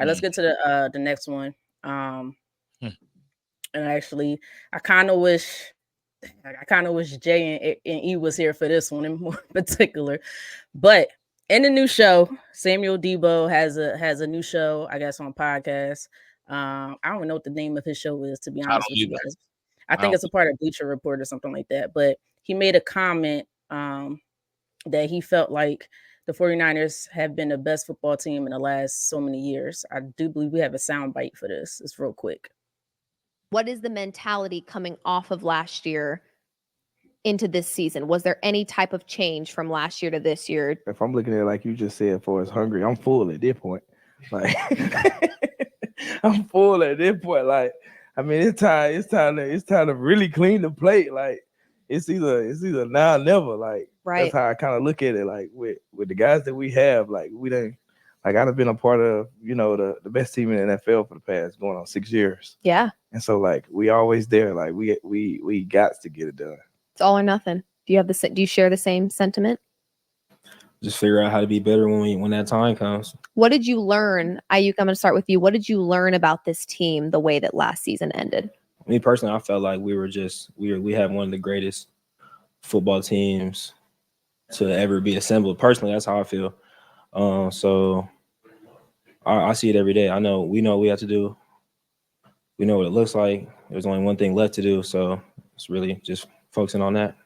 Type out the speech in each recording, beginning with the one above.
right, let's get to the next one. And Hmm. actually, I kind of wish Jay and E was here for this one in more particular. But in the new show, Samuel Deebo has a new show, I guess, on podcast. I don't know what the name of his show is, to be I honest don't with you either. guys. I I think don't. it's a part of Bleacher Report or something like that. But he made a comment that he felt like the 49ers have been the best football team in the last so many years. I do believe we have a sound bite for this. It's real quick. What is the mentality coming off of last year into this season? Was there any type of change from last year to this year? If I'm looking at it like you just said, for as hungry, I'm full at this point. Like I'm full at this point. Like, I mean, it's time to really clean the plate. Like, it's either now or never. Like, Right. That's how I kind of look at it. Like with the guys that we have, like we done, like I've been a part of, the best team in the NFL for the past going on 6 years. Yeah. And so like we always there. Like we got to get it done. It's all or nothing. Do you share the same sentiment? Just figure out how to be better when that time comes. What did you learn? Ayuk, I'm going to start with you. What did you learn about this team the way that last season ended? Me personally, I felt like we had one of the greatest football teams to ever be assembled. Personally, that's how I feel. So I see it every day. We know what we have to do. We know what it looks like. There's only one thing left to do. So it's really just focusing on that.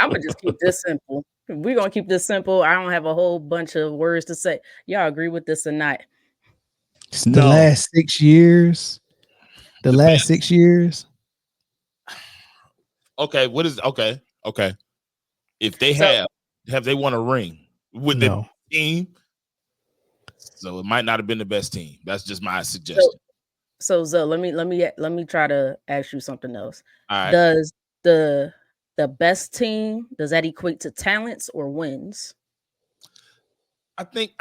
I'm gonna just keep this simple. We're gonna keep this simple. I don't have a whole bunch of words to say. Y'all agree with this or not? The last 6 years. The last 6 years. Okay, what is okay? If they have they won a ring with the team? So it might not have been the best team. That's just my suggestion. So Zoe, let me try to ask you something else. All right. Does the best team, does that equate to talents or wins? I think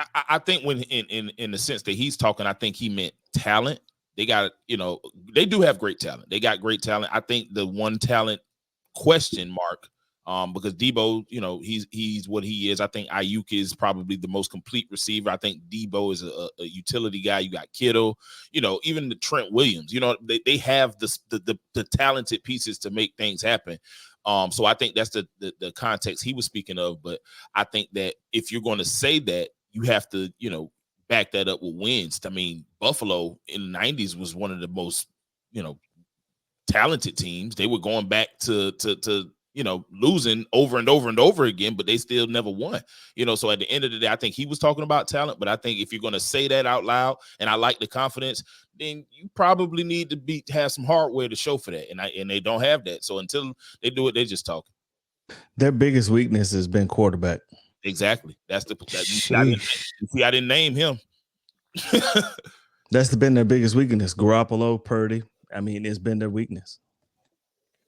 when in the sense that he's talking, I think he meant talent. They got, they do have great talent. They got great talent. I think the one talent question mark, because Deebo, he's what he is. I think Ayuk is probably the most complete receiver. I think Deebo is a utility guy. You got Kittle, even the Trent Williams. They have the talented pieces to make things happen. So I think that's the context he was speaking of. But I think that if you're going to say that, you have to, back that up with wins. I mean, Buffalo in the 90s was one of the most, talented teams. They were going back to losing over and over and over again, but they still never won. So at the end of the day, I think he was talking about talent. But I think if you're going to say that out loud, and I like the confidence, then you probably need to have some hardware to show for that. And they don't have that. So until they do it, they're just talking. Their biggest weakness has been quarterback. Exactly. That's I didn't name him. That's been their biggest weakness. Garoppolo, Purdy. I mean, it's been their weakness.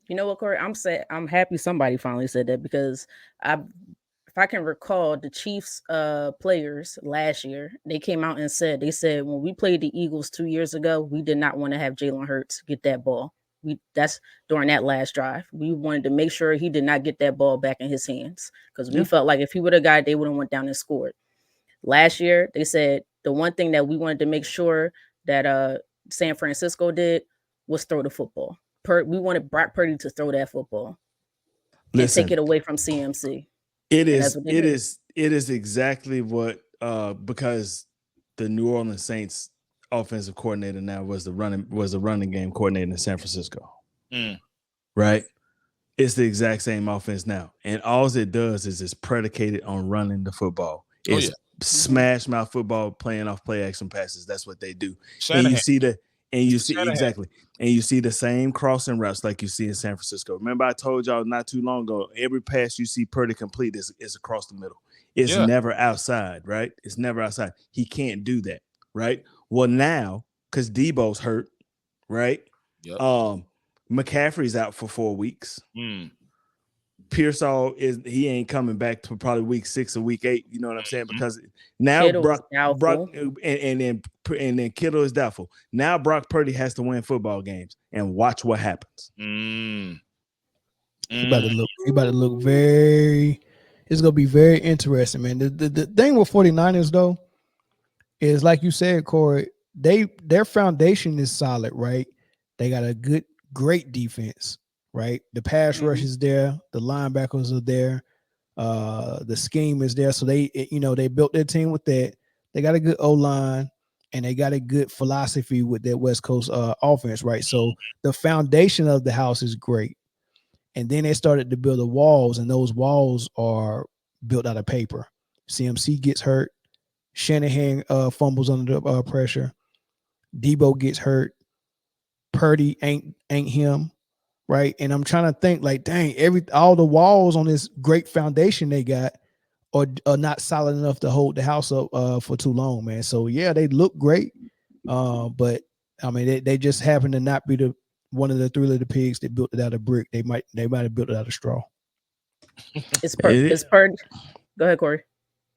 You know what, Corey? I'm happy somebody finally said that, because if I can recall, the Chiefs players last year, they came out and said when we played the Eagles 2 years ago, we did not want to have Jalen Hurts get that ball. That's during that last drive. We wanted to make sure he did not get that ball back in his hands, because we felt like if he would have got it, they would have went down and scored. Last year, they said the one thing that we wanted to make sure that San Francisco did was throw the football. We wanted Brock Purdy to throw that football and take it away from CMC. It is exactly what because the New Orleans Saints offensive coordinator now was the running game coordinator in San Francisco. Right? It's the exact same offense now. And all it does is it's predicated on running the football. It's smash mouth football, playing off play action passes. That's what they do. Shanahan. And you see the same crossing routes like you see in San Francisco. Remember, I told y'all not too long ago, every pass you see Purdy complete is across the middle. It's never outside, right? It's never outside. He can't do that, right? Well, now, because Deebo's hurt, right? Yep. McCaffrey's out for 4 weeks. Pearsall he ain't coming back to probably week 6 or week 8. You know what I'm saying? Because now Brock and then Kittle is doubtful. Now Brock Purdy has to win football games, and watch what happens. He about to look very It's gonna be very interesting, man. The thing with 49ers though is like you said, Corey, their foundation is solid, right? They got a great defense, right? The pass rush is there, the linebackers are there, the scheme is there. So they built their team with that. They got a good O-line and they got a good philosophy with their West Coast offense, right? So the foundation of the house is great. And then they started to build the walls, and those walls are built out of paper. CMC gets hurt. Shanahan fumbles under the pressure. Deebo gets hurt. Purdy ain't him, right? And I'm trying to think, like, dang, all the walls on this great foundation they got are not solid enough to hold the house up for too long, man. So yeah, they look great, but I mean, they just happen to not be one of the three little pigs that built it out of brick. They might have built it out of straw. It's Purdy. Go ahead, Corey.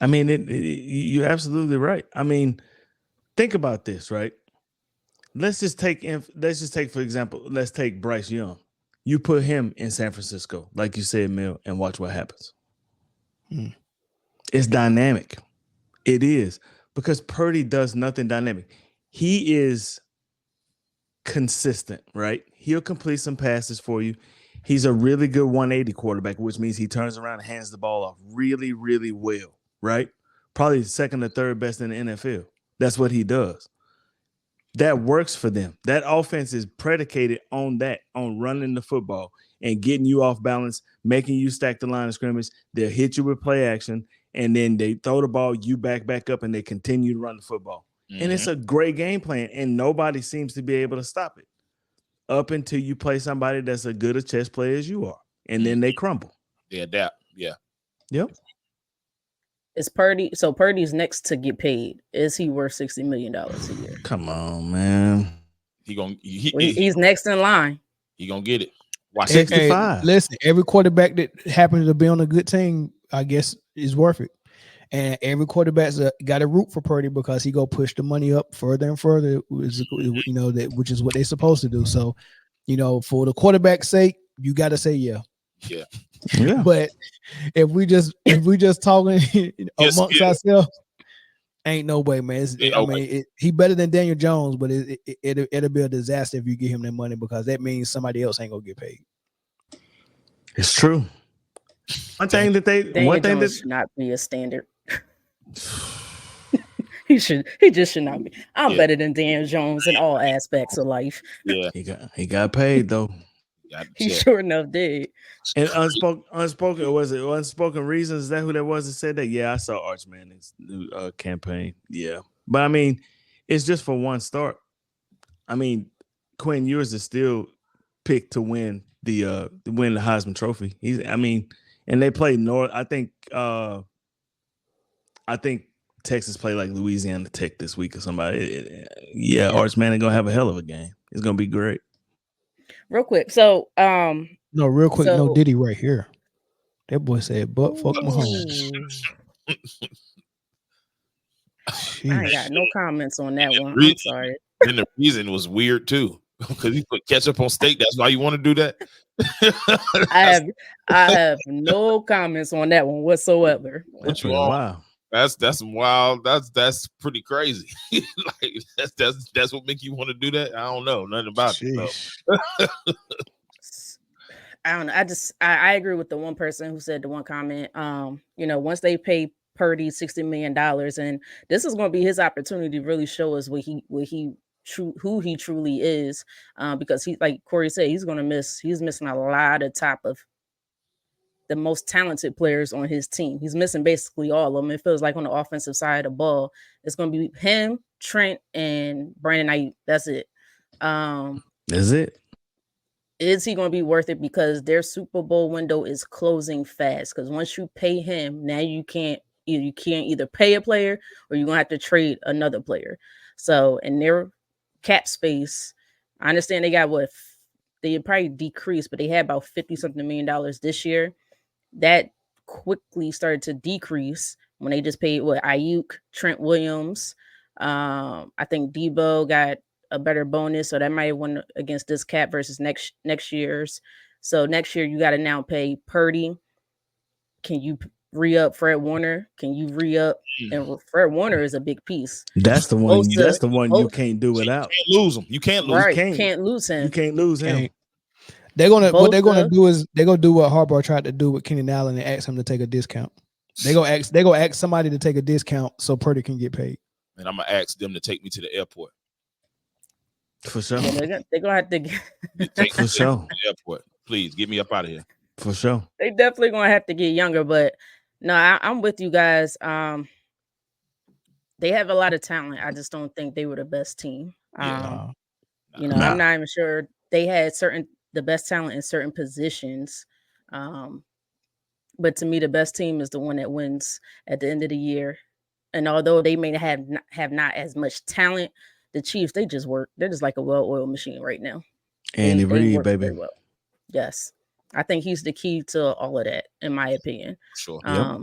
I mean, you're absolutely right. I mean, think about this, right? Let's just take for example, let's take Bryce Young. You put him in San Francisco, like you said, Mel, and watch what happens. It's dynamic. It is, because Purdy does nothing dynamic. He is consistent, right? He'll complete some passes for you. He's a really good 180 quarterback, which means he turns around and hands the ball off really, really well, right? Probably the second or third best in the NFL. That's what he does. That works for them. That offense is predicated on that, on running the football and getting you off balance, making you stack the line of scrimmage. They'll hit you with play action, and then they throw the ball, you back up, and they continue to run the football. And it's a great game plan, and nobody seems to be able to stop it up until you play somebody that's as good a chess player as you are, and then they crumble. They adapt. Yeah. Yep. Is Purdy? So Purdy's next to get paid. Is he worth $60 million a year? Come on, man. He's next in line. He gonna get it. Watch 65. Hey, listen, every quarterback that happens to be on a good team, I guess, is worth it. And every quarterback's got to root for Purdy because he go push the money up further and further, which is what they're supposed to do. So, for the quarterback's sake, you got to say yeah. Yeah. But if we just talking amongst ourselves, ain't no way, man. He better than Daniel Jones, but it'll be a disaster if you give him that money, because that means somebody else ain't gonna get paid. It's true. Daniel Jones should not be a standard. He just should not be. I'm better than Daniel Jones in all aspects of life. Yeah, he got paid though. He sure enough did. And unspoken reasons. Is that who that was that said that? Yeah, I saw Arch Manning's new campaign. Yeah, but I mean, it's just for one start. I mean, Quinn Ewers is still picked to win the Heisman Trophy. And they play North. I think Texas played like Louisiana Tech this week or somebody. Arch Manning gonna have a hell of a game. It's gonna be great. Real quick, so no Diddy right here. That boy said, "But fuck Mahomes." I ain't got no comments on that one. I'm sorry. And the reason was weird too, because he put ketchup on steak. That's why you want to do that. I have no comments on that one whatsoever. Wow. That's wild. That's pretty crazy. Like that's what make you want to do that. I don't know nothing about it. So. I don't know. I agree with the one person who said the one comment. Once they pay Purdy $60 million, and this is going to be his opportunity to really show us who he truly is. Because he, like Corey said, he's missing a lot of top of the most talented players on his team. He's missing basically all of them. It feels like on the offensive side of the ball, it's going to be him, Trent, and Brandon Ayuk. That's it. That's it. Is he going to be worth it? Because their Super Bowl window is closing fast. Because once you pay him, now you can't either pay a player or you're going to have to trade another player. So in their cap space, I understand they got they probably decreased, but they had about $50-something million this year. That quickly started to decrease when they just paid Ayuk, Trent Williams. I think Deebo got a better bonus, so that might have won against this cap versus next year's. So next year you got to now pay Purdy. Can you re-up Fred Warner? Can you re-up? And Fred Warner is a big piece. That's the one. Bosa- That's the one you Bo- can't do without. Can't lose him. You can't lose. Right, can't. can't lose him. You can't lose him. Can't. They're gonna what they're gonna Bosa- do is they're gonna do what Harbaugh tried to do with Keenan Allen and ask him to take a discount. They go ask somebody to take a discount so Purdy can get paid. And I'm gonna ask them to take me to the airport. For sure. Yeah, they're gonna have to. Take For me sure. to the airport. Please get me up out of here. For sure. They definitely gonna have to get younger, but no, I'm with you guys. They have a lot of talent. I just don't think they were the best team. Yeah. You know, Nah. I'm not even sure they had the best talent in certain positions. But to me, the best team is the one that wins at the end of the year. And although they may have not as much talent, the Chiefs, they're just like a well-oiled machine right now. Andy They Reid, work baby. very well. Yes. I think he's the key to all of that, in my opinion. Sure. Yep.